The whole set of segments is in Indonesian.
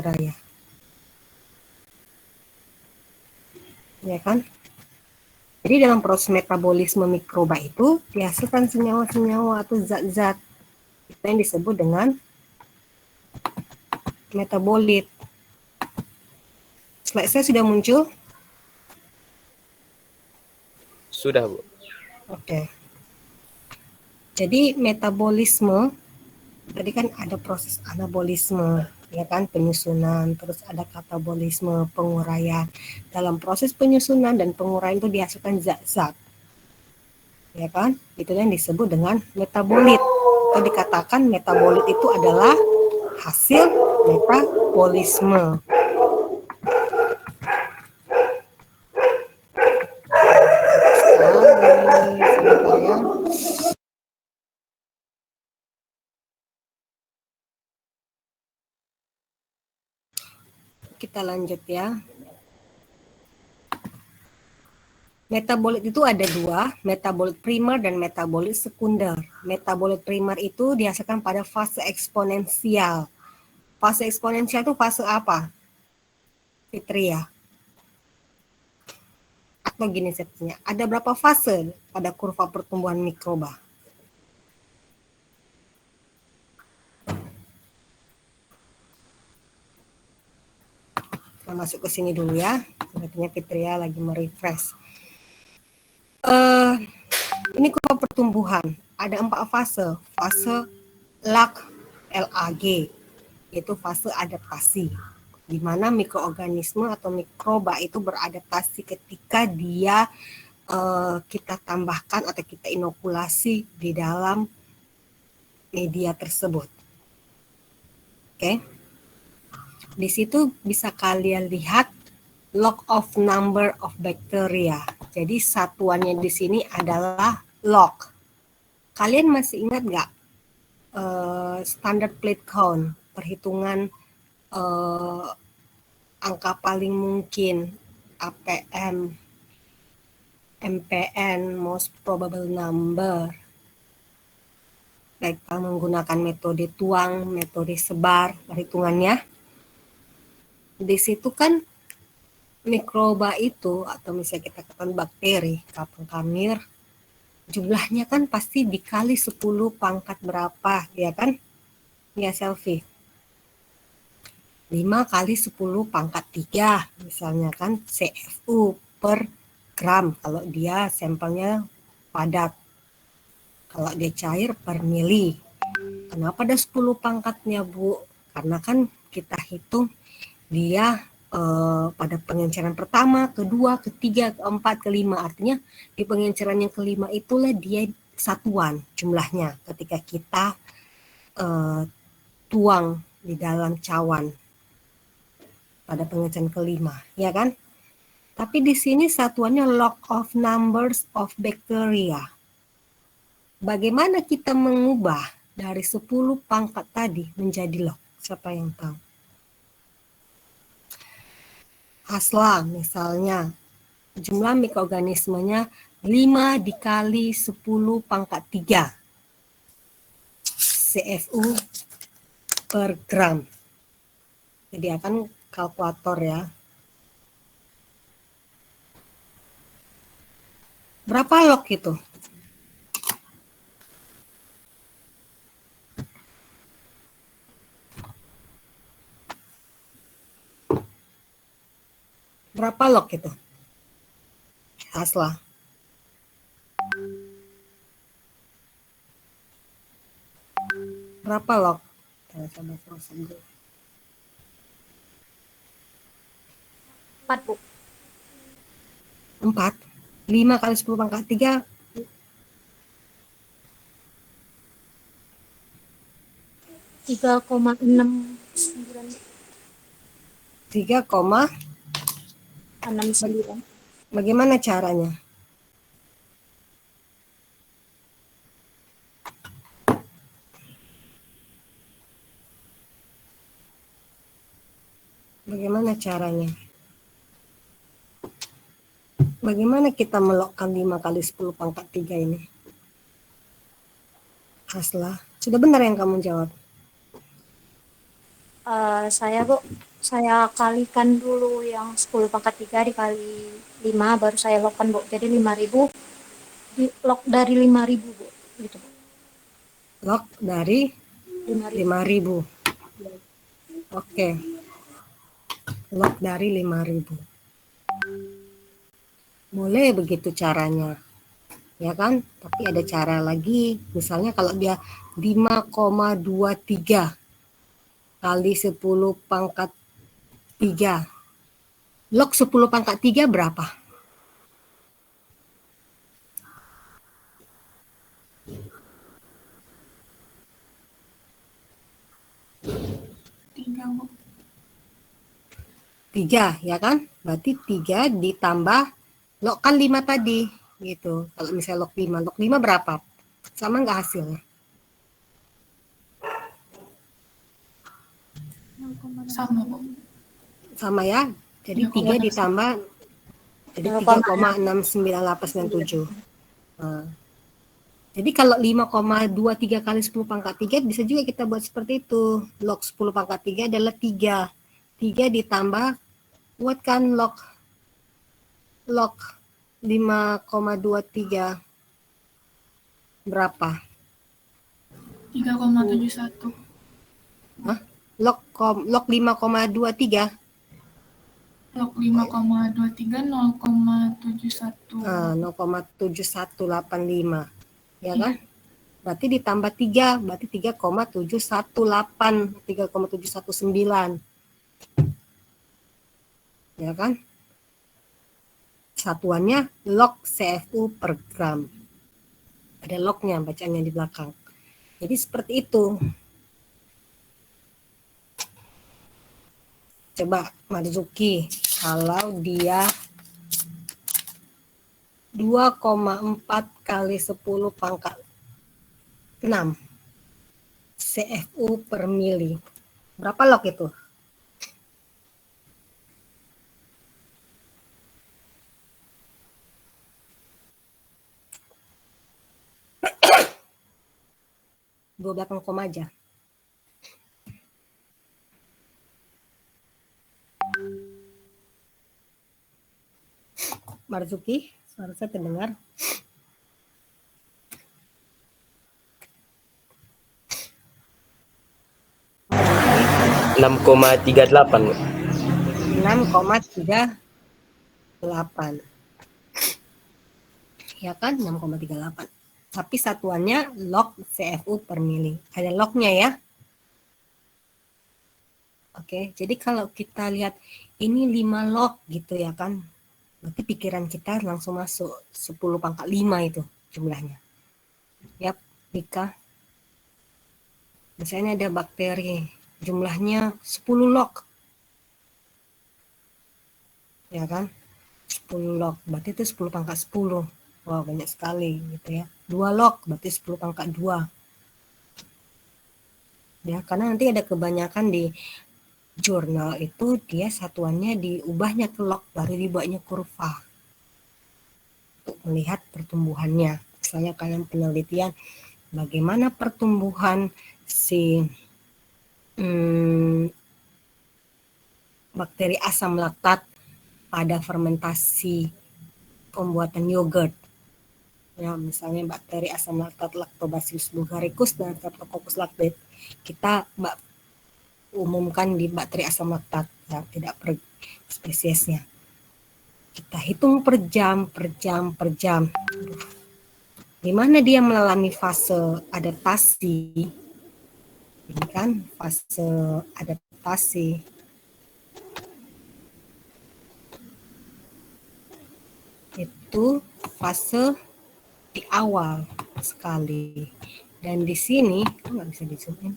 bakteri raya. Ya kan? Jadi dalam proses metabolisme mikroba itu dihasilkan senyawa-senyawa atau zat-zat itu yang disebut dengan metabolit. Slide saya sudah muncul? Sudah, Bu. Oke. Jadi metabolisme tadi kan ada proses anabolisme, ya kan, penyusunan, terus ada katabolisme, penguraian. Dalam proses penyusunan dan penguraian itu dihasilkan zat-zat, ya kan? Itu yang disebut dengan metabolit. Atau dikatakan metabolit itu adalah hasil metabolisme. Sebentar ya. Kita lanjut ya. Metabolit itu ada dua, metabolit primer dan metabolit sekunder. Metabolit primer itu dihasilkan pada fase eksponensial. Fase eksponensial itu fase apa? Fitri ya? Atau gini setnya, ada berapa fase pada kurva pertumbuhan mikroba? Kita masuk ke sini dulu ya. Sepertinya Fitria lagi merefresh. Ini kurva pertumbuhan. Ada 4 fase. Fase LAG, yaitu fase adaptasi, di mana mikroorganisme atau mikroba itu beradaptasi ketika dia kita tambahkan atau kita inokulasi di dalam media tersebut. Oke. Di situ bisa kalian lihat log of number of bacteria. Jadi satuannya di sini adalah log. Kalian masih ingat nggak standard plate count, perhitungan angka paling mungkin, APM, MPN, most probable number, baik menggunakan metode tuang, metode sebar, perhitungannya. Di situ kan mikroba itu, atau misalnya kita katakan bakteri, kapur kamir, jumlahnya kan pasti dikali 10 pangkat berapa, ya kan? Ya, Selfie. 5 kali 10 pangkat 3, misalnya kan, CFU per gram, kalau dia sampelnya padat. Kalau dia cair per mili. Kenapa ada 10 pangkatnya, Bu? Karena kan kita hitung dia pada pengenceran pertama, kedua, ketiga, keempat, kelima. Artinya di pengenceran yang kelima itulah dia satuan jumlahnya ketika kita tuang di dalam cawan pada pengenceran kelima, ya kan? Tapi di sini satuannya log of numbers of bacteria. Bagaimana kita mengubah dari 10 pangkat tadi menjadi log? Siapa yang tahu? Hasla misalnya, jumlah mikroorganismenya 5 dikali 10 pangkat 3 CFU per gram. Jadi akan kalkulator ya. Berapa log itu? Berapa log itu? Hasla. Berapa log? Kita coba proses dulu. 4, Bu. 4. 5 kali 10 pangkat 3. 3,69. 3,69. Bagaimana caranya? Bagaimana caranya? Bagaimana kita melokkan 5 kali 10 pangkat 3 ini? Haslah. Sudah benar yang kamu jawab? Saya kalikan dulu yang 10 pangkat 3 dikali 5, baru saya logkan, Bu. Jadi 5.000 di log dari 5.000, Bu. Gitu, Bu. Log dari 5.000. 5.000. Oke. Log dari 5.000. Boleh begitu caranya. Ya kan? Tapi ada cara lagi. Misalnya kalau dia 5,23 kali 10 pangkat 3. Log 10 pangkat 3 berapa? Tiga, Bu. 3, ya kan? Berarti 3 ditambah log kan 5 tadi. Gitu. Kalau misalnya log 5 berapa? Sama nggak hasilnya? Sama, Bu. Sama ya. Jadi 3 ditambah jadi 3,6987. Nah, jadi kalau 5,23 kali 10 pangkat 3 bisa juga kita buat seperti itu. Log 10 pangkat 3 adalah 3. 3 ditambah, buat kan log 5,23 berapa? 3,71. Hah? Log 5,23. Log 5,23 0,71. 0,7185. Ya kan? Berarti ditambah 3, berarti 3,718, 3,719. Ya kan? Satuannya log CFU per gram. Ada lognya, bacaannya di belakang. Jadi seperti itu. Coba Marzuki, kalau dia 2,4 kali 10 pangkat 6 CFU per mili. Berapa log itu? Dua belakang koma aja. Marzuki, suara saya terdengar. Marzuki, 6,38, Bu. 6,38. Ya kan, 6,38. Tapi satuannya log CFU per mili. Ada lognya ya. Oke, jadi kalau kita lihat ini 5 log gitu ya kan. Berarti pikiran kita langsung masuk 10 pangkat 5 itu jumlahnya. Yap, Dika. Misalnya ada bakteri, jumlahnya 10 log. Ya kan? 10 log, berarti itu 10 pangkat 10. Wah, banyak sekali gitu ya. 2 log, berarti 10 pangkat 2. Ya, karena nanti ada kebanyakan di jurnal itu dia satuannya diubahnya ke log, baru dibuatnya kurva untuk melihat pertumbuhannya. Misalnya kalian penelitian bagaimana pertumbuhan si bakteri asam laktat pada fermentasi pembuatan yogurt. Ya, misalnya bakteri asam laktat Lactobacillus bulgaricus dan Streptococcus lactate. Kita umumkan di bakteri asam laktat, ya, tidak per spesiesnya. Kita hitung per jam. Di mana dia mengalami fase adaptasi? Ini kan fase adaptasi. Itu fase di awal sekali. Dan di sini, nggak bisa di zoom in.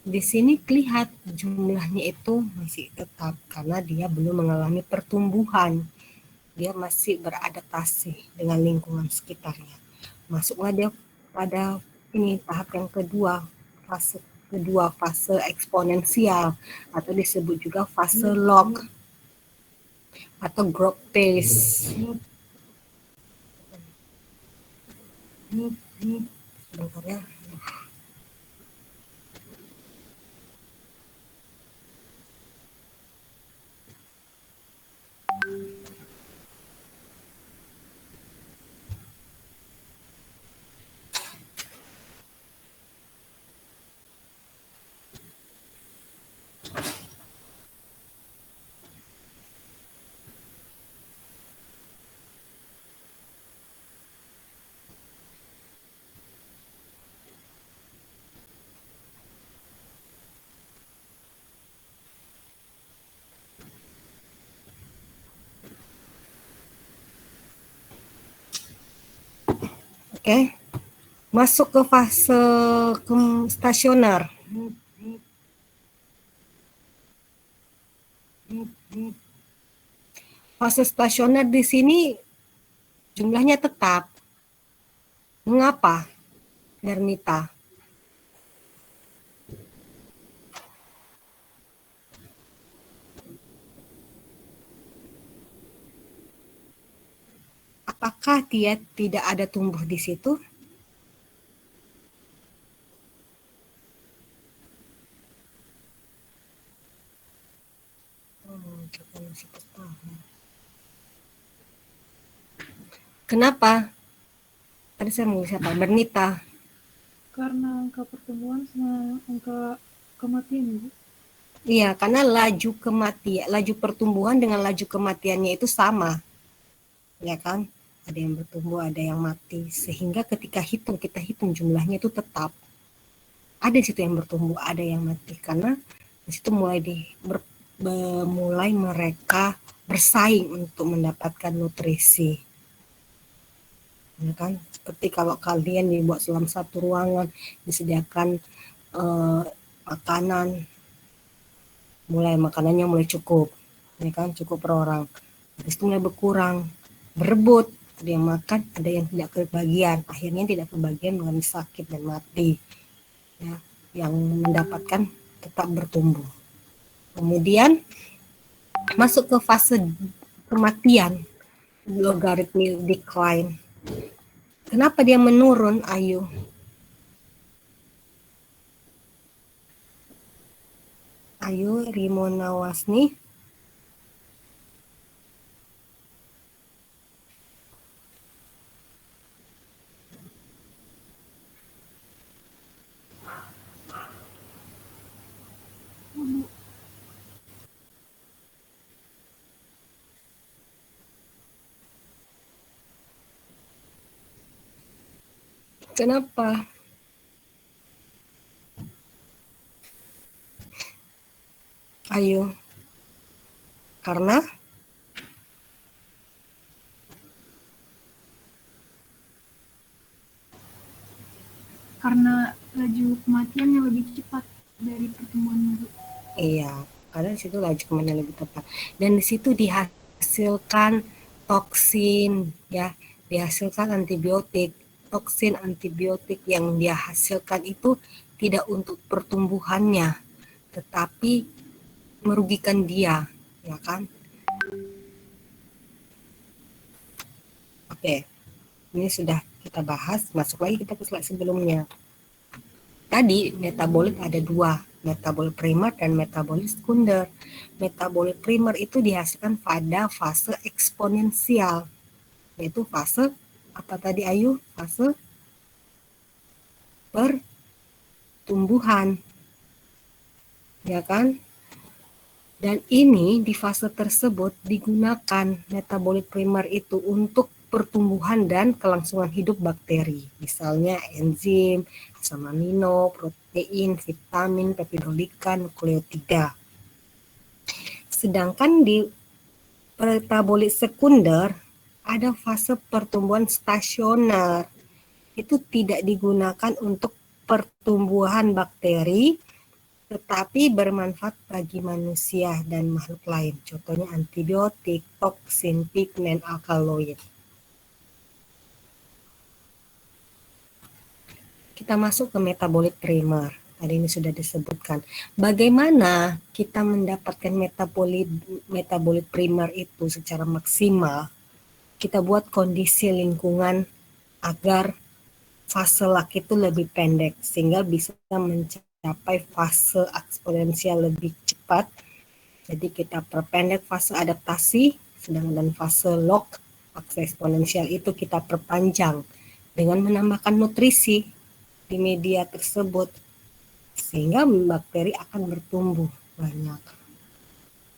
Di sini terlihat jumlahnya itu masih tetap karena dia belum mengalami pertumbuhan. Dia masih beradaptasi dengan lingkungan sekitarnya. Masuklah dia pada ini tahap yang kedua, fase eksponensial atau disebut juga fase log atau growth phase. Sebentar ya, Oke. Masuk ke fase stasioner. Fase stasioner di sini jumlahnya tetap. Mengapa, Bernita? Apakah dia tidak ada tumbuh di situ? Kita masih tetap. Kenapa? Tadi saya mau siapa? Bernita. Karena angka pertumbuhan sama angka kematian, Ibu. Iya, karena laju pertumbuhan dengan laju kematiannya itu sama. Ya kan? Ada yang bertumbuh, ada yang mati. Sehingga ketika kita hitung jumlahnya itu tetap. Ada di situ yang bertumbuh, ada yang mati. Karena di situ mulai mereka bersaing untuk mendapatkan nutrisi. Ya kan? Seperti kalau kalian dibuat dalam satu ruangan, disediakan makanan, makanannya mulai cukup, ya kan, cukup per orang. Habis itu mulai berkurang, berebut, ada yang makan, ada yang tidak kebagian, akhirnya tidak kebagian mengalami sakit dan mati. Ya, yang mendapatkan tetap bertumbuh. Kemudian masuk ke fase kematian, logarithmic decline. Kenapa dia menurun, Ayu? Ayu Rimona Wasni. Kenapa? Ayo. Karena laju kematiannya lebih cepat dari pertumbuhan, Bu. iya, karena di situ laju kematian lebih tepat. Dan di situ dihasilkan toksin, ya, dihasilkan antibiotik. Toksin antibiotik yang dia hasilkan itu tidak untuk pertumbuhannya, tetapi merugikan dia, ya kan? Oke, ini sudah kita bahas. Masuk lagi kita ke slide sebelumnya. Tadi metabolit ada dua, metabolit primer dan metabolit sekunder. Metabolit primer itu dihasilkan pada fase eksponensial, yaitu fase apa tadi Ayu? Fase pertumbuhan, ya kan? Dan ini di fase tersebut digunakan metabolit primer itu untuk pertumbuhan dan kelangsungan hidup bakteri, misalnya enzim, asam amino, protein, vitamin, peptidolika, nukleotida. Sedangkan di metabolit sekunder ada fase pertumbuhan stasioner. Itu tidak digunakan untuk pertumbuhan bakteri, tetapi bermanfaat bagi manusia dan makhluk lain. Contohnya antibiotik, toksin, pigmen, alkaloid. Kita masuk ke metabolit primer. Tadi ini sudah disebutkan. Bagaimana kita mendapatkan metabolit primer itu secara maksimal? Kita buat kondisi lingkungan agar fase lag itu lebih pendek sehingga bisa mencapai fase eksponensial lebih cepat. Jadi kita perpendek fase adaptasi, sedangkan fase log fase eksponensial itu kita perpanjang dengan menambahkan nutrisi di media tersebut sehingga bakteri akan bertumbuh banyak.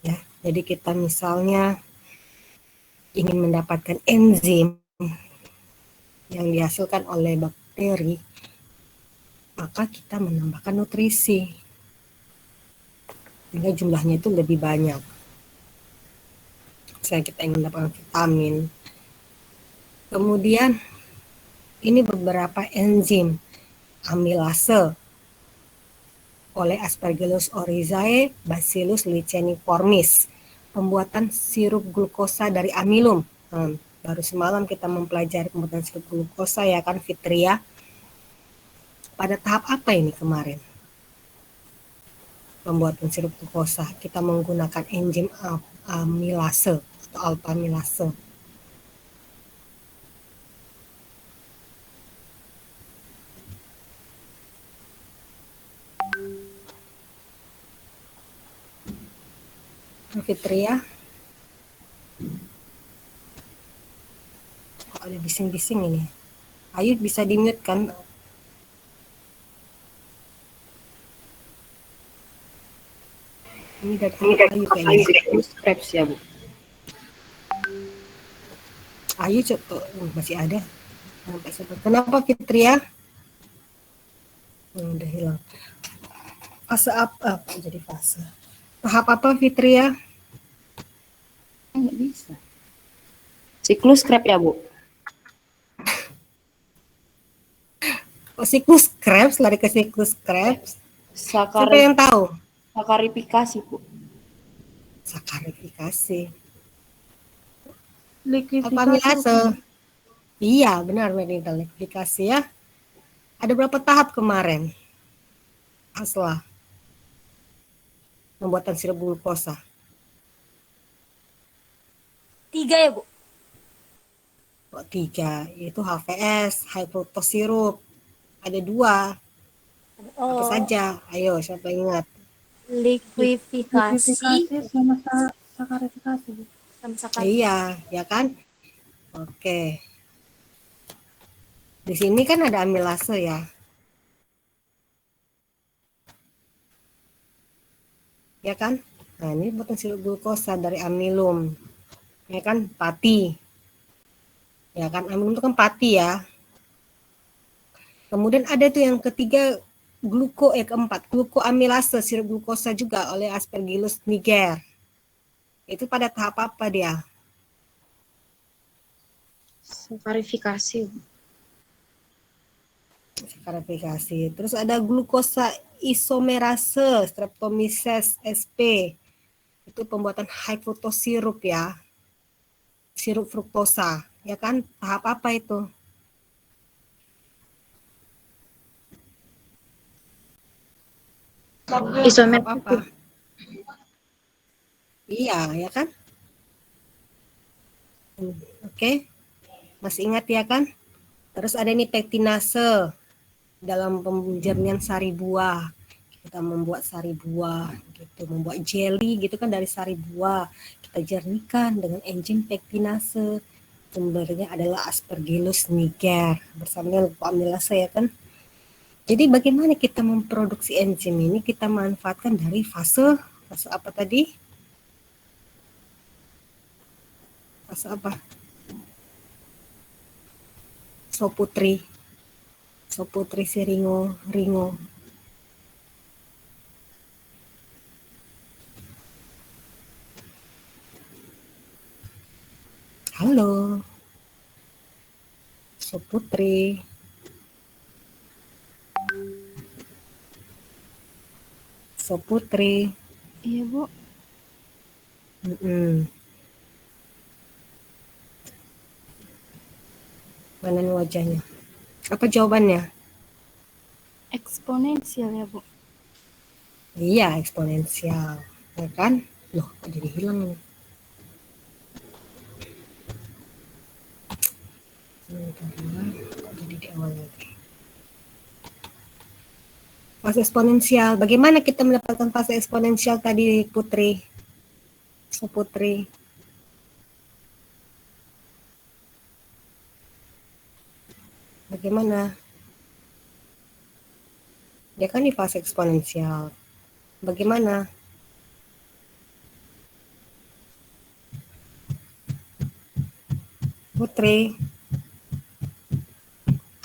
Ya, jadi kita misalnya ingin mendapatkan enzim yang dihasilkan oleh bakteri, maka kita menambahkan nutrisi sehingga jumlahnya itu lebih banyak. Misalnya kita ingin mendapatkan vitamin, kemudian ini beberapa enzim amilase oleh Aspergillus oryzae, Bacillus licheniformis. Pembuatan sirup glukosa dari amilum. Baru semalam kita mempelajari pembuatan sirup glukosa ya kan Fitria. Pada tahap apa ini kemarin? Pembuatan sirup glukosa. Kita menggunakan enzim amilase atau alpha amilase. Fitria. Kok ada bising-bising ini? Ayu bisa di-mute kan? Ini dari Ayu kayaknya. Scraps ya, Bu. Ayu coba masih ada. Kenapa Fitria? Udah hilang. Fase apa? Jadi fase. Tahap apa Fitria? Nggak bisa. Siklus Krebs ya, Bu. Siklus Krebs, lari ke siklus Krebs. Siapa yang tahu? Sakarifikasi, Bu. Sakarifikasi. Likuidifikasi. Alpha-amilase. Iya, benar Medintal. Likuidifikasi ya. Ada berapa tahap kemarin? Setelah pembuatan sirup glukosa. 3 ya, Bu? 3, yaitu HVS, high fructose syrup. Ada 2. Apa saja? Ayo, siapa ingat? Likuidifikasi sama sakarifikasi, Bu. sama sakari. Iya, ya kan? Oke. Di sini kan ada amilase ya. Ya kan? Nah, ini pembuatan sirup glukosa dari amilum. Ya kan? Pati. Ya kan? Amilum itu kan pati ya. Kemudian ada tuh yang ketiga keempat glukoamilase sirup glukosa juga oleh Aspergillus niger. Itu pada tahap apa dia? Sakarifikasi. Sakarifikasi. Terus ada glukosa isomerase Streptomyces sp. Itu pembuatan high fructose syrup ya. Sirup fruktosa, ya kan? Tahap apa itu? Isomer Apa? Iya, ya kan? Oke. Masih ingat ya kan? Terus ada ini pektinase dalam penjernihan sari buah. Kita membuat sari buah gitu, membuat jelly gitu kan dari sari buah. Kita jernihkan dengan enzim pektinase. Sumbernya adalah Aspergillus niger bersama dengan amilase ya kan? Jadi bagaimana kita memproduksi enzim ini? Kita manfaatkan dari fase apa tadi? Fase apa? Soputri si ringo. Halo. Soputri. Soputri. Iya, Bu. Mana nih wajahnya? Apa jawabannya? Eksponensial ya, Bu. Iya, eksponensial. Ya kan? Loh, kok jadi hilang ini? Kok jadi di awal lagi? Fase eksponensial. Bagaimana kita mendapatkan fase eksponensial tadi, Putri? Putri. Bagaimana? Dia kan di fase eksponensial. Bagaimana? Putri.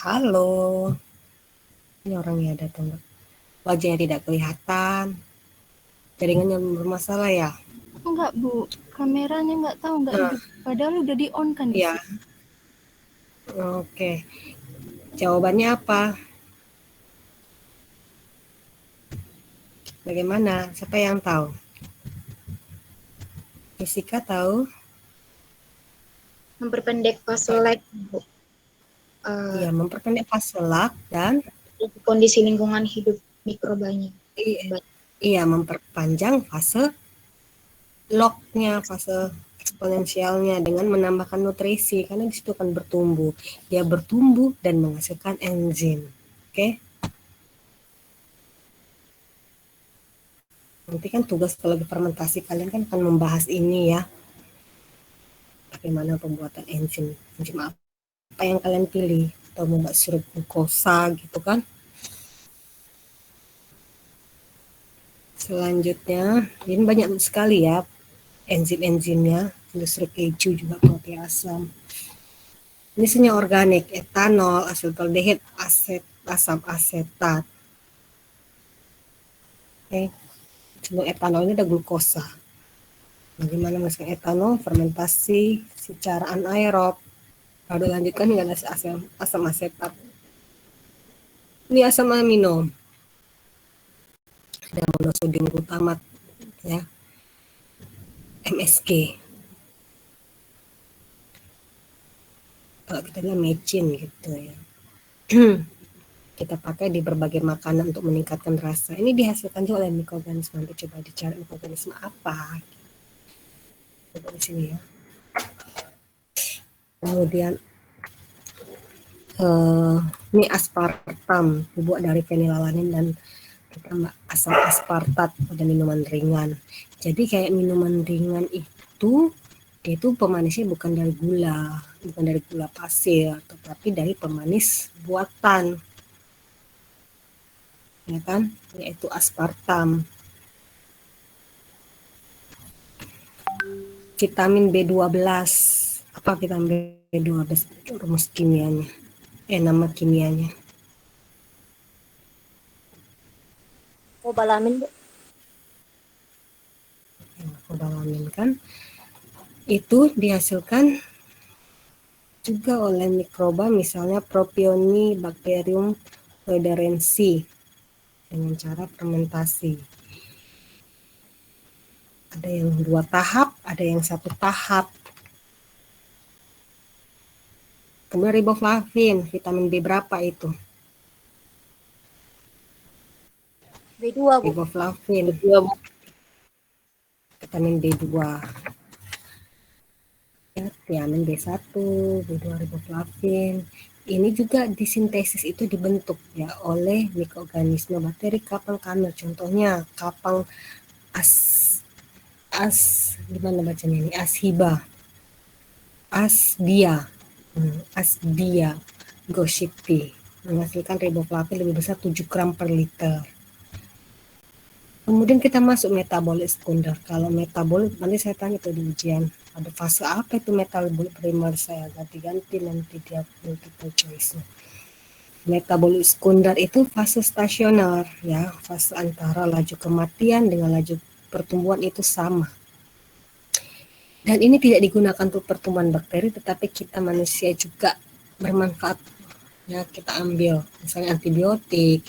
Halo. Ini orangnya datang. Wajahnya tidak kelihatan. Jaringannya bermasalah ya? Enggak, Bu. Kameranya enggak tahu, enggak hidup. Padahal udah di-on kan di Iya. sini. Oke. Jawabannya apa? Bagaimana? Siapa yang tahu? Jessica tahu? Memperpendek fase lag, Bu. Iya, memperpendek fase lag dan Kondisi lingkungan hidup mikrobanya. iya memperpanjang fase log-nya, fase eksponensialnya dengan menambahkan nutrisi karena di situ akan bertumbuh. Dia bertumbuh dan menghasilkan enzim. Oke? Nanti kan tugas kalau di fermentasi kalian kan akan membahas ini ya. Bagaimana pembuatan enzim. Enzim apa yang kalian pilih? Atau membuat sirup glukosa gitu kan. Selanjutnya, ini banyak sekali ya enzim-enzimnya. Industri keju juga protein asam. Ini senyawa organik, etanol, asetaldehid, asam asetat. Oke. Sebelum etanol ini ada glukosa. Bagaimana menghasilkan etanol? Fermentasi secara anaerob. Lalu lanjutkan dengan asam asetat. Ini asam amino. Ada monosodium glutamat, ya, MSG. Kalau kita bilang mecin gitu ya. Kita pakai di berbagai makanan untuk meningkatkan rasa. Ini dihasilkan juga oleh mikroorganisme. Nanti coba dicari mikroorganisme apa. Coba di sini ya. Kemudian ini aspartam dibuat dari fenilalanin dan ditambah asam aspartat pada minuman ringan. Jadi kayak minuman ringan itu dia itu pemanisnya bukan dari gula pasir, tetapi dari pemanis buatan, ya kan? Yaitu aspartam. Vitamin B12, apa vitamin B12? Rumus kimianya, nama kimianya. Kobalamin, Bu. Kobalamin kan? Itu dihasilkan juga oleh mikroba, misalnya Propionibacterium ruderensi dengan cara fermentasi. Ada yang 2 tahap, ada yang 1 tahap. Kemudian riboflavin, vitamin B berapa itu? B2, Bu. Riboflavin, vitamin B2. Ya, tiamin B1, B2 riboflavin. Ini juga disintesis itu dibentuk ya oleh mikroorganisme bakteri kapang kanker. Contohnya kapang gimana bacanya ini? Asbia goshipi menghasilkan riboflavin lebih besar 7 gram per liter. Kemudian kita masuk metabolit sekunder. Kalau metabolit nanti saya tanya tuh di ujian. Ada fase apa itu metabolit primer, saya ganti-ganti nanti dia multiple choice. Metabolit sekunder itu fase stasioner ya, fase antara laju kematian dengan laju pertumbuhan itu sama. Dan ini tidak digunakan untuk pertumbuhan bakteri, tetapi kita manusia juga bermanfaat. Ya, kita ambil misalnya antibiotik,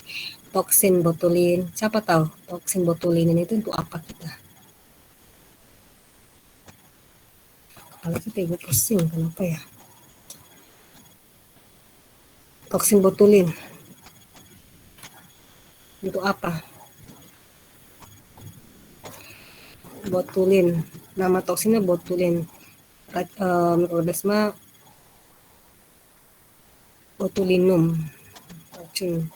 toksin botulin. Siapa tahu toksin botulin itu untuk apa kita? Kalau kita ibu pusing, kenapa ya? Toksin botulin untuk apa? Botulin, nama toksinnya botulin. Mikroorganisme botulinum. Racun.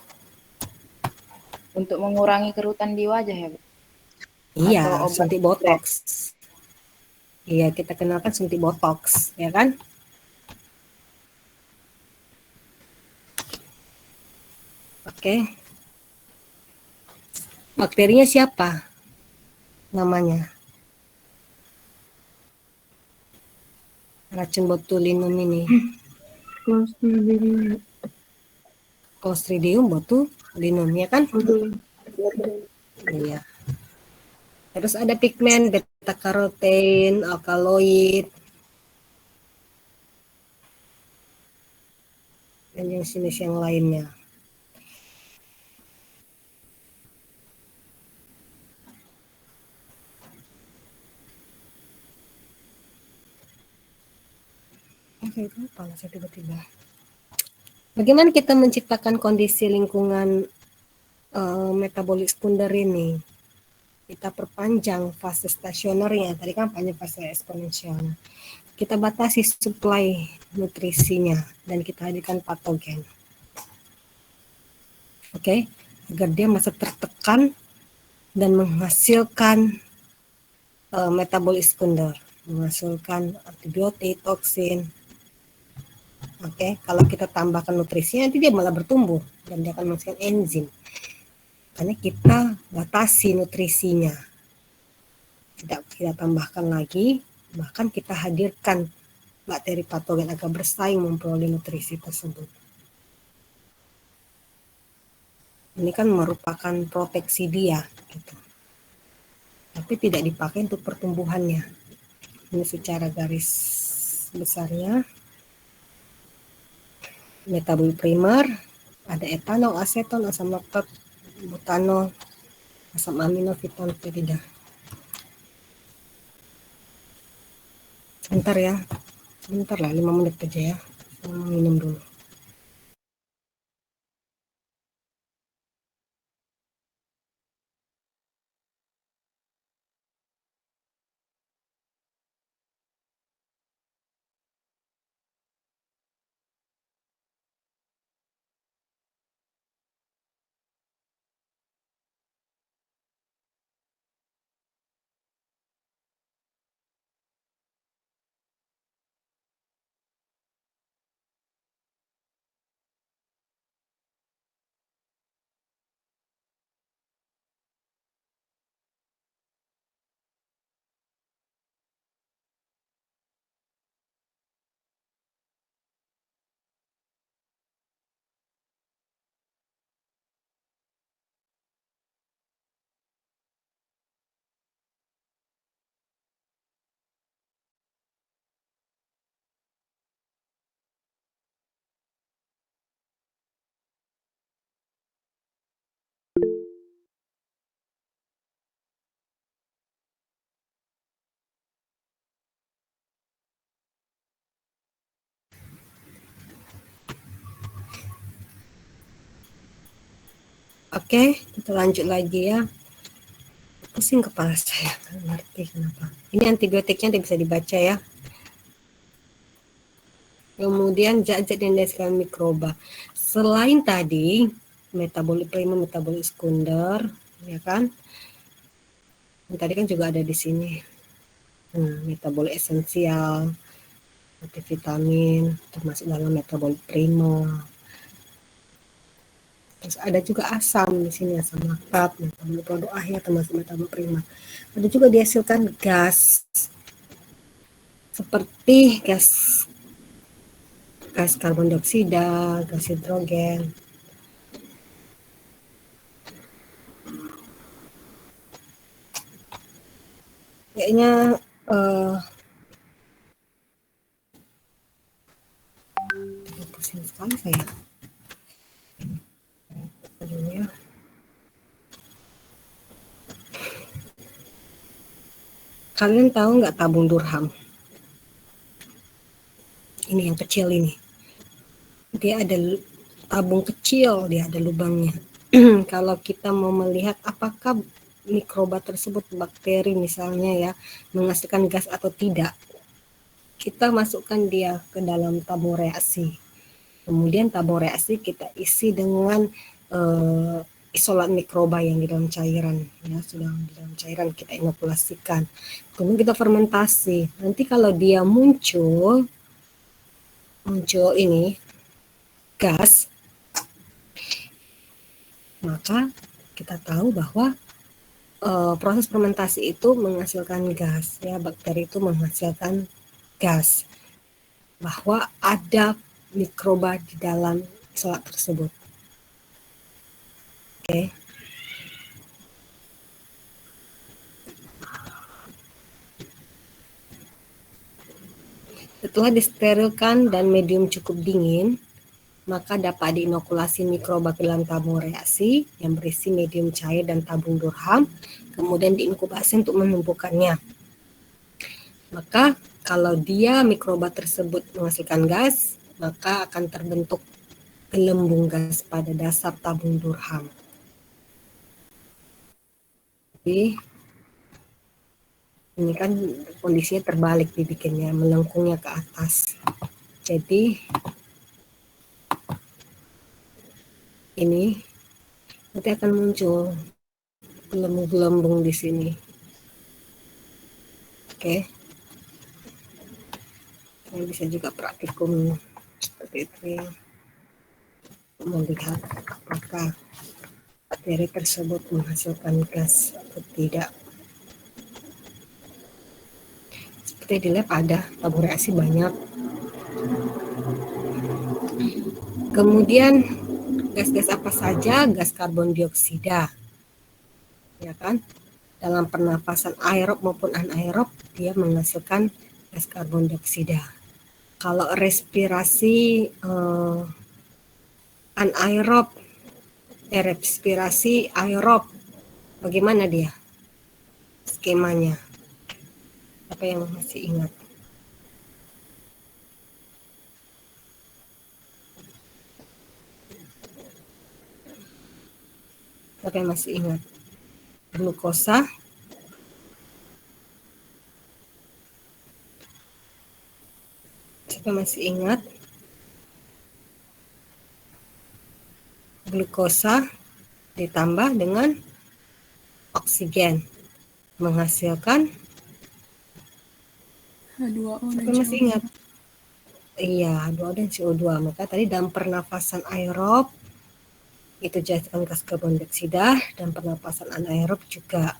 Untuk mengurangi kerutan di wajah ya, Bu? Iya, Atau obat suntik botox. Iya, kita kenalkan suntik botox, ya kan? Oke. Bakterinya siapa? Namanya. Racun botulinum ini. Clostridium. Clostridium botulinum, ya kan? Betul. Iya. Terus ada pigmen, beta karoten, alkaloid. dan jenis yang lainnya. Oke, kenapa saya tiba-tiba? Bagaimana kita menciptakan kondisi lingkungan metabolik sekunder ini? Kita perpanjang fase stasionernya, tadi kan panjang fase eksponensial. Kita batasi suplai nutrisinya dan kita hadirkan patogen. Oke, agar dia masih tertekan dan menghasilkan metabolik sekunder, menghasilkan antibiotik, toksin. Oke, kalau kita tambahkan nutrisinya nanti dia malah bertumbuh dan dia akan menghasilkan enzim. Karena kita batasi nutrisinya, tidak kita tambahkan lagi, bahkan kita hadirkan bakteri patogen agar bersaing memperoleh nutrisi tersebut. Ini kan merupakan proteksi dia, gitu. Tapi tidak dipakai untuk pertumbuhannya. Ini secara garis besarnya. Metabolik primer, ada etanol, aseton, asam laktat, butanol, asam amino, vital, pirida. Sebentar ya, sebentar lah, 5 menit aja ya. Saya mau minum dulu. Oke, kita lanjut lagi ya. Pusing kepala saya, nggak ngerti kenapa. Ini antibiotiknya tidak bisa dibaca ya. Kemudian zat-zat yang dihasilkan mikroba. Selain tadi metabolik primer, metabolik sekunder, ya kan? Dan tadi kan juga ada di sini. Metabolik esensial, multivitamin, termasuk dalam metabolik primer. Terus ada juga asam di sini, asam laktat, metabolik produk akhir termasuk metabolik primer. Ada juga dihasilkan gas seperti gas karbon dioksida, gas hidrogen. Kayaknya pusing sekali saya. Aduh ya. Kalian tahu nggak tabung Durham? Ini yang kecil ini. Dia ada tabung kecil, dia ada lubangnya. Kalau kita mau melihat apakah mikroba tersebut, bakteri misalnya ya, menghasilkan gas atau tidak, kita masukkan dia ke dalam tabung reaksi. Kemudian tabung reaksi kita isi dengan isolat mikroba yang di dalam cairan, ya, sudah di dalam cairan kita inokulasikan. Kemudian kita fermentasi. Nanti kalau dia muncul ini gas, maka kita tahu bahwa proses fermentasi itu menghasilkan gas, ya, bakteri itu menghasilkan gas, bahwa ada mikroba di dalam isolat tersebut. Oke. Setelah disterilkan dan medium cukup dingin, maka dapat diinokulasi mikroba ke dalam tabung reaksi yang berisi medium cair dan tabung Durham, kemudian diinkubasi untuk menumbuhkannya. Maka kalau dia mikroba tersebut menghasilkan gas, maka akan terbentuk gelembung gas pada dasar tabung Durham. Jadi ini kan kondisinya terbalik dibikinnya, melengkungnya ke atas. Jadi ini nanti akan muncul gelembung-gelembung di sini. Oke. Ini bisa juga praktikum seperti itu ya. Melihat apakah bakteri tersebut menghasilkan gas atau tidak. Seperti di lab ada tabung reaksi banyak. Kemudian gas-gas apa saja? Gas karbon dioksida, ya kan? Dalam pernapasan aerob maupun anaerob dia menghasilkan gas karbon dioksida. Kalau respirasi anaerob, respirasi aerob, bagaimana dia skemanya? Apa yang masih ingat? Apa yang masih ingat? Glukosa, siapa masih ingat? Glukosa ditambah dengan oksigen menghasilkan H2O dan siapa masih CO2. ingat? Iya, H2O dan CO2. Maka tadi dalam pernafasan aerob itu dihasilkan gas karbon dioksida dan pernapasan anaerob juga.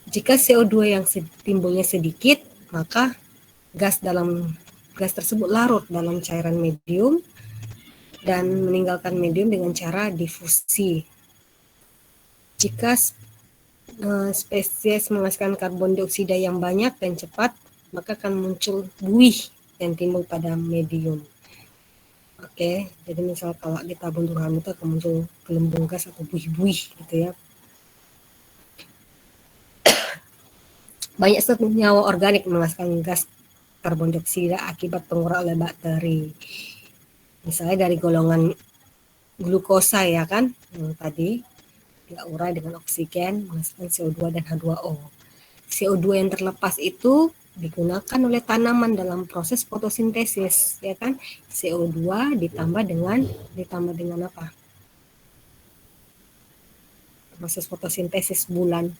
Jika CO2 yang timbulnya sedikit, maka gas tersebut larut dalam cairan medium dan meninggalkan medium dengan cara difusi. Jika spesies menghasilkan karbon dioksida yang banyak dan cepat, maka akan muncul buih yang timbul pada medium. Oke, jadi misal kalau di tabung Durham itu akan muncul gelembung gas atau buih-buih gitu ya. Banyak senyawa organik menghasilkan gas karbon dioksida akibat pengurangan oleh bakteri. Misalnya dari golongan glukosa ya kan, yang tadi dia urai dengan oksigen menghasilkan CO2 dan H2O. CO2 yang terlepas itu digunakan oleh tanaman dalam proses fotosintesis, ya kan? CO2 ditambah dengan apa? Proses fotosintesis bulan.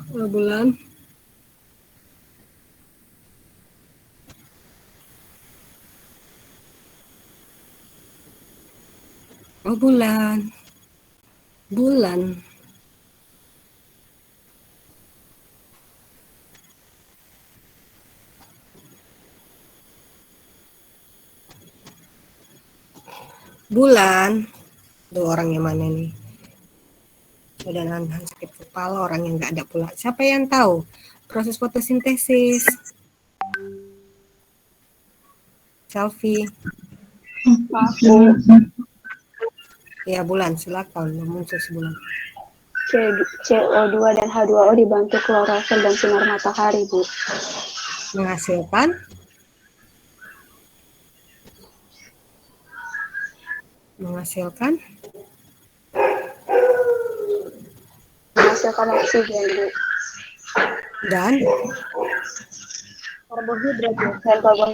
Bulan. Bulan. Bulan. Bulan. Tuh orang yang mana nih? Sudah nahan sakit kepala, orang yang nggak ada pula. Siapa yang tahu proses fotosintesis? Selfie. Ya, Bulan, silakan. Muncul sebulan. CO2 dan H2O dibantu klorofil dan sinar matahari, Bu. Menghasilkan Menghasilkan oksigen, Bu. dan Karbohidrat, Bu. Dan karbon.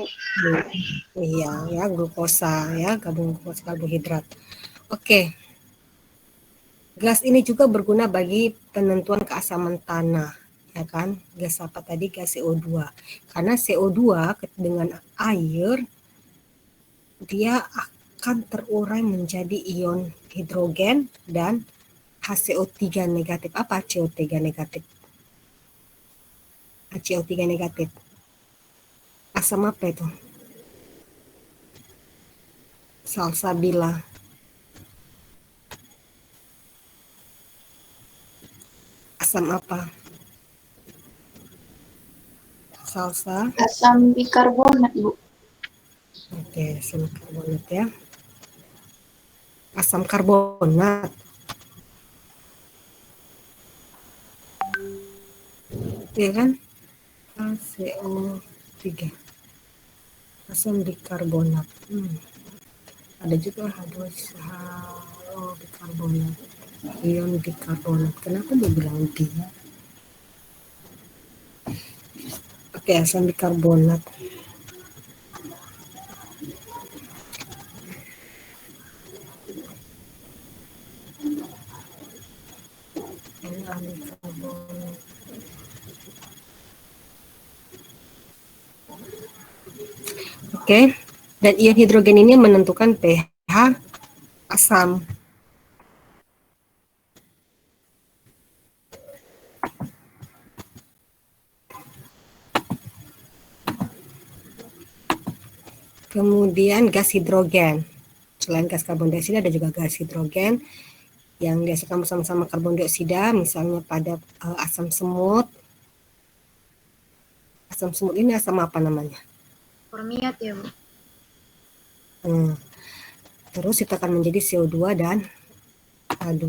iya ya, glukosa ya, gabung glukosa karbohidrat. Oke. Gas ini juga berguna bagi penentuan keasaman tanah, ya kan? Gas apa tadi? Gas CO2. Karena CO2 dengan air dia akan terurai menjadi ion hidrogen dan HCO3 negatif. Apa HCO3 negatif? HCO3 negatif. Asam apa itu? Salsabila. Asam apa? Salsa. Asam bikarbonat, Bu. Oke, asam karbonat ya. Asam karbonat. Iya kan? HCO3. Asam bikarbonat. Ada juga H2SO bikarbonat. Ion bikarbonat. Kenapa dia bilang dia? Oke, asam bikarbonat. Bikarbonat. Oke, dan ion hidrogen ini menentukan pH asam. Kemudian gas hidrogen. Selain gas karbon dioksida ada juga gas hidrogen yang dihasilkan bersama-sama karbon dioksida, misalnya pada asam semut. Asam semut ini asam apa namanya? Formiat ya, Bu. Terus itu akan menjadi CO2 dan H2.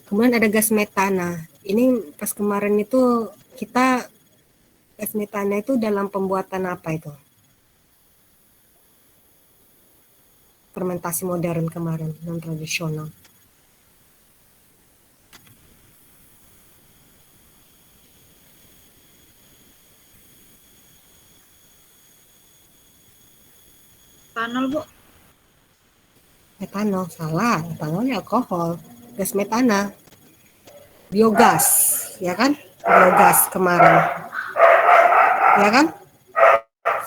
Kemudian ada gas metana. Ini pas kemarin itu kita gas metana itu dalam pembuatan apa itu? Fermentasi modern kemarin, non tradisional. Etanol, Bu. Etanol, salah. Etanolnya alkohol. Gas metana. Biogas, ya kan? Biogas kemarin. Ya kan?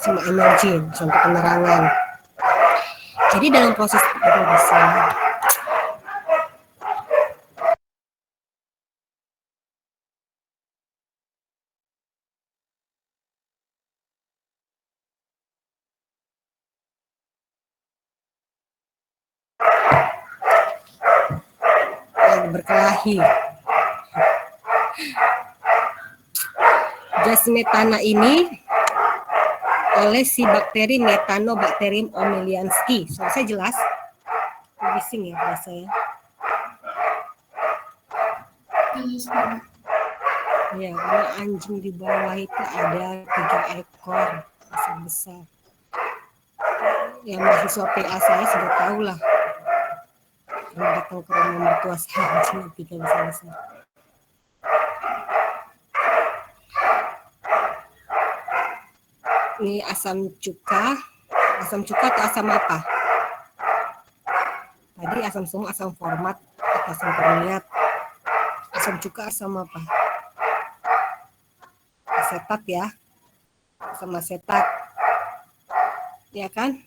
Sama energi, contoh penerangan. Jadi dalam proses itu bisa berkelahi. Gas metana ini oleh si bakteri Methanobacterium omelianski. Saya jelas? Bising ya bahasa saya. Ya, karena anjing di bawah itu ada 3 ekor besar. Yang mahasiswa PA saya sudah tahu lah. Karena datang ke rumah mertua saya anjing 3 besar. Ini asam cuka. Asam cuka atau asam apa? Tadi asam semut, asam format, asam formiat. Asam cuka asam apa? Asetat ya. Asam asetat. Ya kan?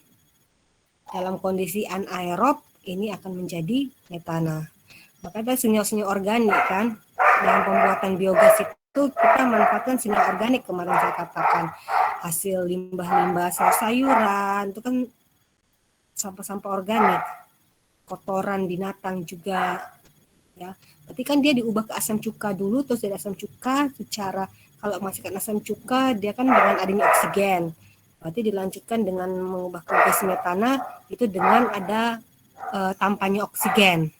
Dalam kondisi anaerob ini akan menjadi metana. Maka ada senyawa-senyawa organik kan. Dalam pembuatan biogas itu kita manfaatkan senyawa organik kemarin saya katakan. Hasil limbah-limbah sayuran itu kan sampah-sampah organik, kotoran binatang juga ya. Berarti kan dia diubah ke asam cuka dulu, terus dari asam cuka secara kalau menghasilkan asam cuka dia kan dengan adanya oksigen. Berarti dilanjutkan dengan mengubah ke gas metana itu dengan ada tampaknya oksigen.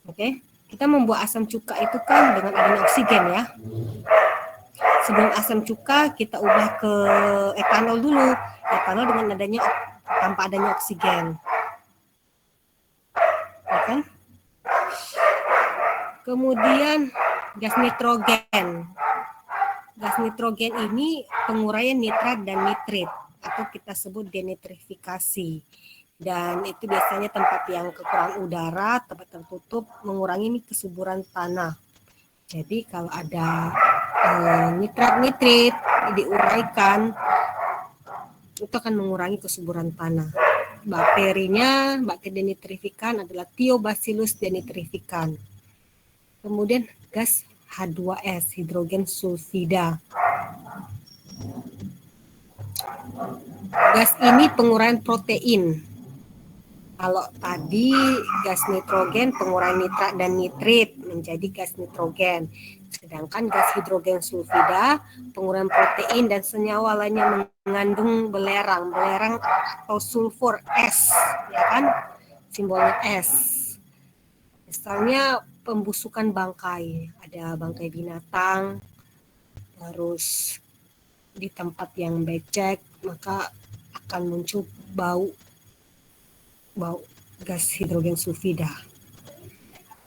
Oke, kita membuat asam cuka itu kan dengan adanya oksigen ya. Sebelum asam cuka kita ubah ke etanol dulu. Etanol dengan adanya tanpa adanya oksigen. Ya kan? Kemudian gas nitrogen. Gas nitrogen ini penguraian nitrat dan nitrit atau kita sebut denitrifikasi. Dan itu biasanya tempat yang kekurangan udara, tempat tertutup mengurangi kesuburan tanah. Jadi kalau ada nitrat-nitrit diuraikan itu akan mengurangi kesuburan tanah. Bakterinya, bakteri denitrifikan adalah Thiobacillus denitrificans. Kemudian gas H2S, hidrogen sulfida. Gas ini penguraian protein Kalau tadi gas nitrogen pengurai nitrat dan nitrit menjadi gas nitrogen. Sedangkan gas hidrogen sulfida penguraian protein dan senyawa lainnya mengandung belerang atau sulfur S, ya kan? Simbolnya S. Misalnya pembusukan bangkai, ada bangkai binatang, harus di tempat yang becek, maka akan muncul bau gas hidrogen sulfida.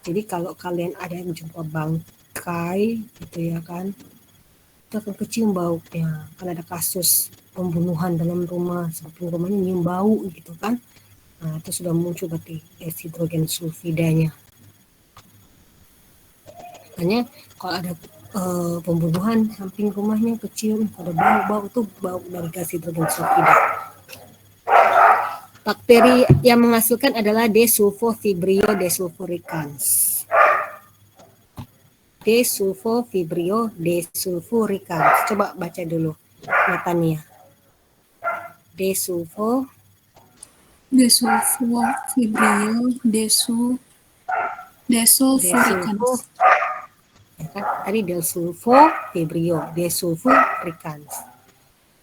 Jadi kalau kalian ada yang jumpa bangkai gitu ya kan, itu akan kecium baunya. Kan ada kasus pembunuhan dalam rumah, samping rumahnya nyium bau gitu kan. Nah, itu sudah muncul berarti gas hidrogen sulfidanya. Makanya kalau ada pembunuhan samping rumahnya kecium, ada bau itu bau dari gas hidrogen sulfida. Bakteri yang menghasilkan adalah Desulfovibrio desulfuricans. Desulfovibrio desulfuricans. Coba baca dulu metania. Desulfovibrio desulfuricans. Ya kan? Tadi desulfovibrio desulfuricans.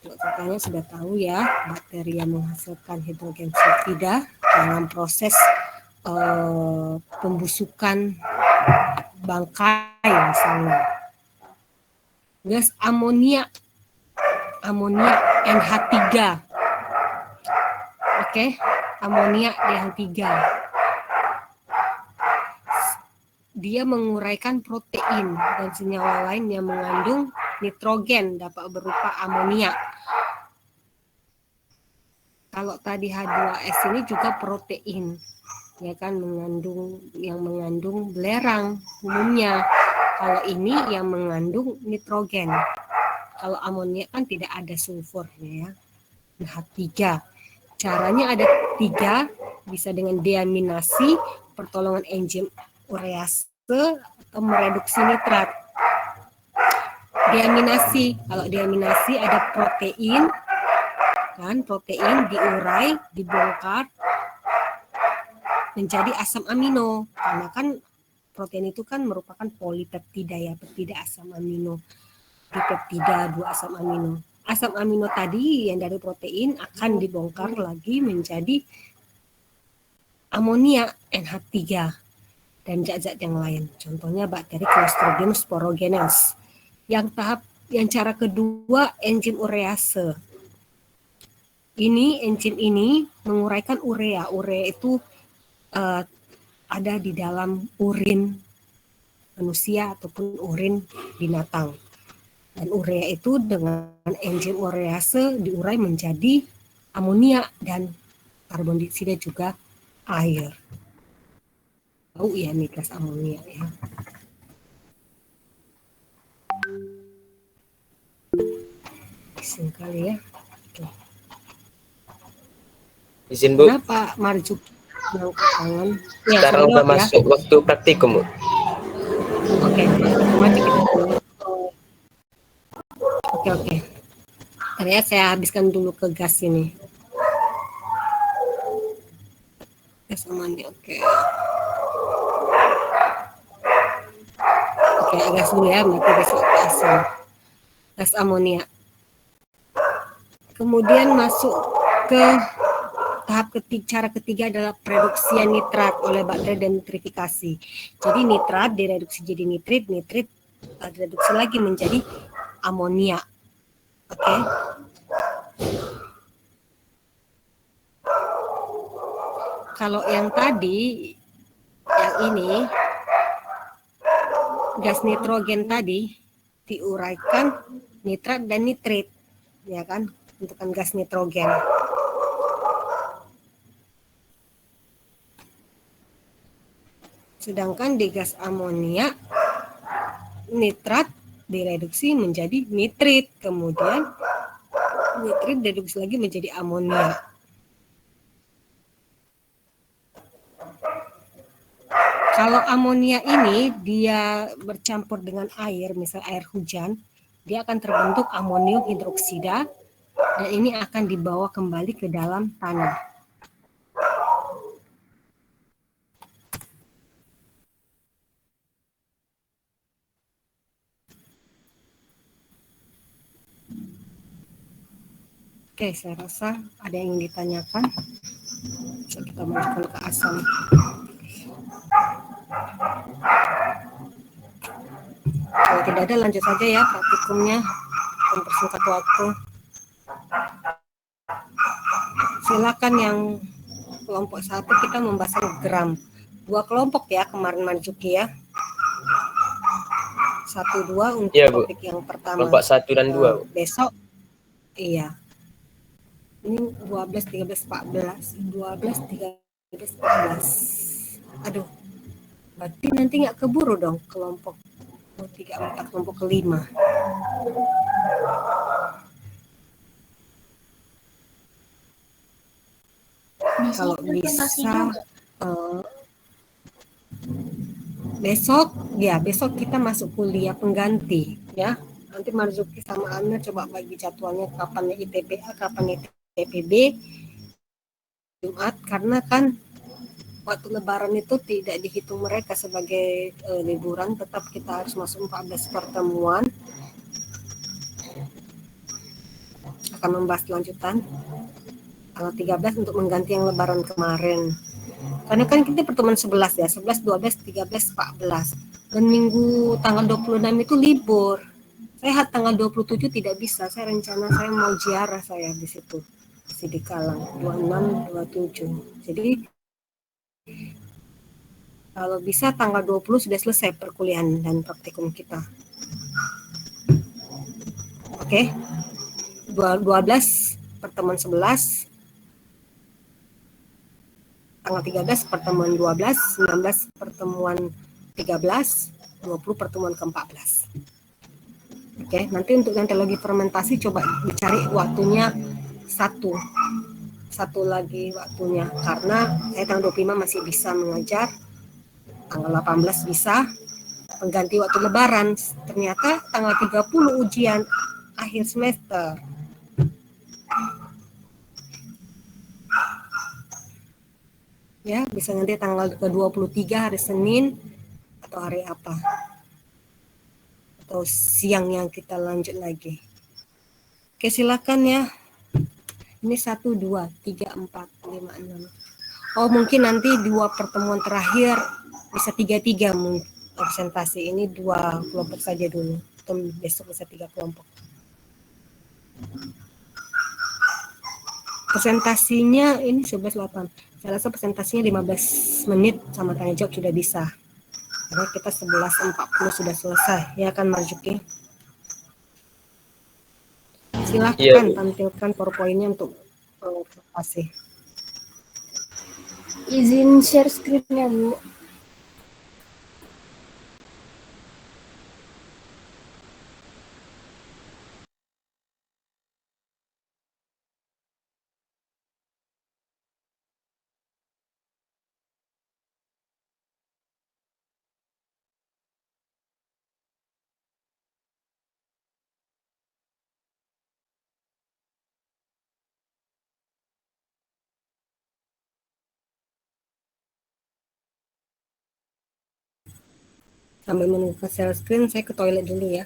Contohnya sudah tahu ya, bakteri yang menghasilkan hidrogen sulfida dalam proses pembusukan bangkai misalnya. Gas amonia NH3. Oke, amonia NH3. Dia menguraikan protein dan senyawa lain yang mengandung nitrogen dapat berupa amonia. Kalau tadi H2S ini juga protein, ya kan, mengandung belerang umumnya. Kalau ini yang mengandung nitrogen. Kalau amonia kan tidak ada sulfurnya ya. H3. Caranya ada 3, bisa dengan deaminasi, pertolongan enzim urease atau mereduksi nitrat. Deaminasi, kalau deaminasi ada protein, kan, protein diurai, dibongkar menjadi asam amino, karena kan protein itu kan merupakan polipeptida ya, peptida asam amino, dipeptida 2 asam amino. Asam amino tadi yang dari protein akan dibongkar lagi menjadi amonia NH3 dan zat-zat yang lain. Contohnya bakteri Clostridium sporogenes. Yang cara kedua enzim urease. Enzim ini menguraikan urea. Urea itu ada di dalam urin manusia ataupun urin binatang. Dan urea itu dengan enzim urease diurai menjadi amonia dan karbon dioksida juga air. Tahu ya nih gas amonia ya. Isin kali ya. Oke. Izin Bu. Kenapa Marjuk yang tangan? Ya, Sekarang udah ya. masuk waktu praktikum Bu. Oke, maju kita dulu. Oke. Ternyata saya habiskan dulu ke gas ini. Gas amonia, oke. Oke, gas dulu ya, berarti besok gas amonia. Kemudian masuk ke tahap cara ketiga adalah pereduksian nitrat oleh bakteri dan nitrifikasi. Jadi nitrat direduksi jadi nitrit direduksi lagi menjadi amonia. Oke. Kalau yang tadi, yang ini, gas nitrogen tadi diuraikan nitrat dan nitrit, ya kan, bentukan gas nitrogen. Sedangkan di gas amonia, nitrat direduksi menjadi nitrit, kemudian nitrit direduksi lagi menjadi amonia. Kalau amonia ini dia bercampur dengan air, misal air hujan, dia akan terbentuk amonium hidroksida dan ini akan dibawa kembali ke dalam tanah. Oke, saya rasa ada yang ingin ditanyakan. Bisa kita masukkan ke asam. Kalau tidak ada, lanjut saja ya praktikumnya. Mempersingkat waktu. Silakan yang kelompok 1 kita membahas gram. 2 kelompok ya kemarin Marzuki ya. 1, 2 untuk Iya, Bu. topik yang pertama. Kelompok 1 dan 2, Bu. Besok, iya. Ini 12, 13, 14. 12, 13, 14. Aduh, berarti nanti nggak keburu dong kelompok 3, 4, kelompok kelima. Kalau bisa besok kita masuk kuliah pengganti ya. Nanti Marzuki sama Ana coba bagi jadwalnya kapan ITPA, kapan ITPB. Jumat, karena kan waktu lebaran itu tidak dihitung mereka sebagai liburan, tetap kita harus masuk 14 pertemuan. Akan membahas lanjutan tanggal 13 untuk mengganti yang lebaran kemarin. Karena kan kita pertemuan 11 ya, 11, 12, 13, 14. Dan minggu tanggal 26 itu libur. Saya tanggal 27 tidak bisa, saya rencana saya mau ziarah saya di situ. Di Kalang, 26, 27. Jadi kalau bisa tanggal 20 sudah selesai perkuliahan dan praktikum kita. Oke. 12 pertemuan 11, tanggal 13 pertemuan 12, 19 pertemuan 13, 20 pertemuan ke-14. Oke, nanti untuk yang teknologi fermentasi coba dicari waktunya satu lagi waktunya, karena saya tanggal 25 masih bisa mengajar, tanggal 18 bisa, pengganti waktu lebaran, ternyata tanggal 30 ujian akhir semester. Ya, bisa nanti tanggal ke-23 hari Senin atau hari apa. Atau siang yang kita lanjut lagi. Oke, silakan ya. Ini 1, 2, 3, 4, 5, 6. Oh, mungkin nanti 2 pertemuan terakhir bisa 3-3 presentasi. Ini 2 kelompok saja dulu. Atau besok bisa 3 kelompok. Presentasinya ini 11-8. Saya rasa presentasinya 15 menit sama tanya jawab sudah bisa. Karena kita 11.40 sudah selesai. Ya kan Marzuki? Silahkan tampilkan PowerPoint-nya untuk presentasi. Izin share screen-nya, Bu. Sambil menunggu share screen, saya ke toilet dulu ya.